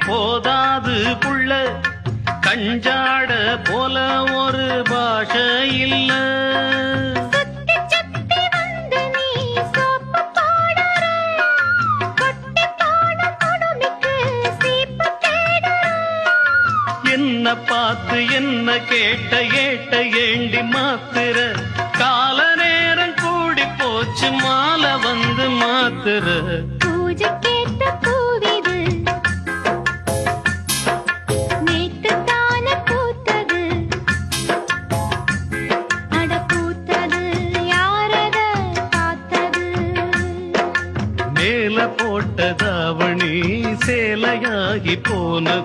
போதாது புள்ள கஞ்சாட போல ஒரு பாஷை இல்ல. என்ன பார்த்து என்ன கேட்ட ஏட்ட ஏண்டி மாத்திர கால நேரம் கூடி போச்சு மாலை வந்து மாத்திர. பூஜை கேட்ட பூவிது நேத்து தான பூத்தது அட பூத்தது யாரத பார்த்தது. மேல போட்ட தாவணி சேலையாகி போனது